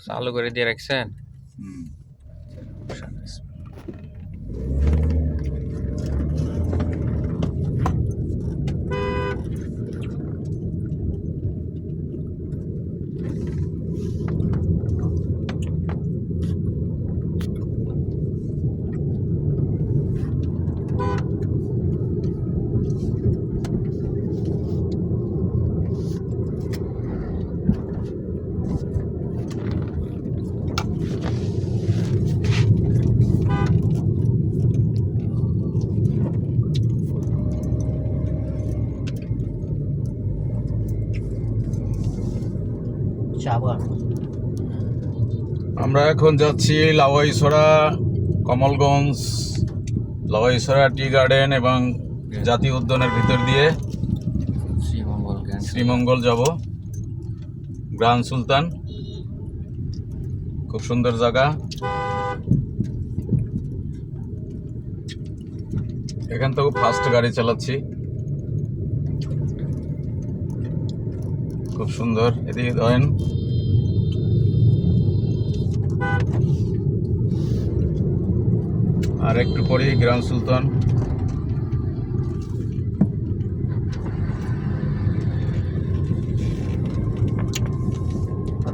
চালু করে দিয়ে রাখছেন। আমরা এখন যাচ্ছি লাউয়াইছড়া, কমলগঞ্জ, লাউয়াইছড়া টি গার্ডেন এবং জাতীয় উদ্যানের ভিতর দিয়ে শ্রীমঙ্গল যাব। গ্রান্ড সুলতান খুব সুন্দর জায়গা। এখান থেকে ফাস্ট গাড়ি চালাচ্ছি, খুব সুন্দর। এদিকে ধরেন আর একটু পরেই গ্রান্ড সুলতান।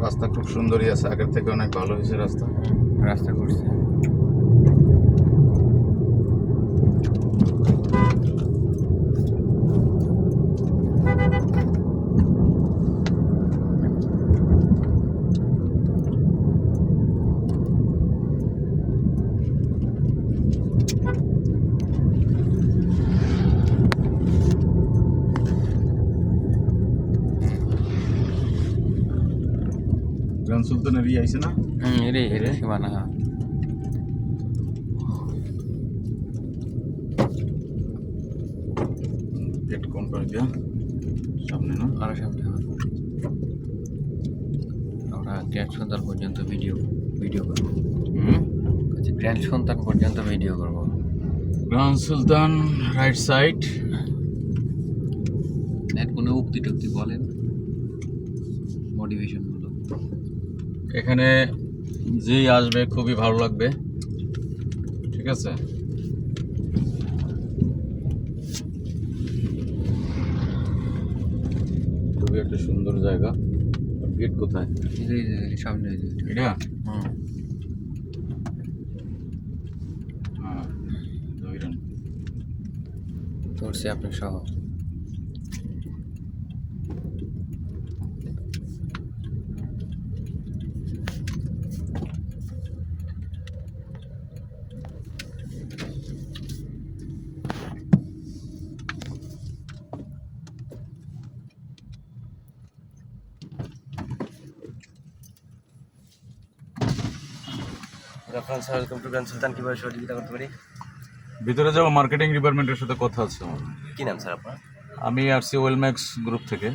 রাস্তা খুব সুন্দরই আছে, আগের থেকে অনেক ভালো হয়েছে রাস্তা করছে। গ্রান্ড সুলতানের ইয়ে আইছে না? এরে সীমানা। গেট কোন পারে দিয়া? সামনে না? আর সামনে। আমরা গ্র্যান্ড সুলতান পর্যন্ত ভিডিও করবো। গ্র্যান্ড সুলতান পর্যন্ত ভিডিও করবো। গ্রান্ড সুলতান রাইট সাইড। কোনো উক্তি টুক্তি বলেন, মোটিভেশন গুলো। এখানে যেই আসবে খুবই ভালো লাগবে, ঠিক আছে? খুবই একটা সুন্দর জায়গা। গেট কোথায়? সামনে এটা? ধরছি আপনি সহ। ওয়েলকাম টু গ্র্যান্ড সুলতান। কীভাবে সহযোগিতা করতে পারি? ভিতরে যাবো, মার্কেটিং ডিপার্টমেন্টের সাথে কথা আছে আমার। কি নাম স্যার আপনার? আমি আসছি ওয়েলম্যাক্স গ্রুপ থেকে।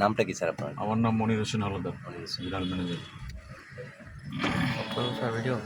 নামটা কি স্যার আপনার? আমার নাম Monir Hossain Haldar, general manager. Sir video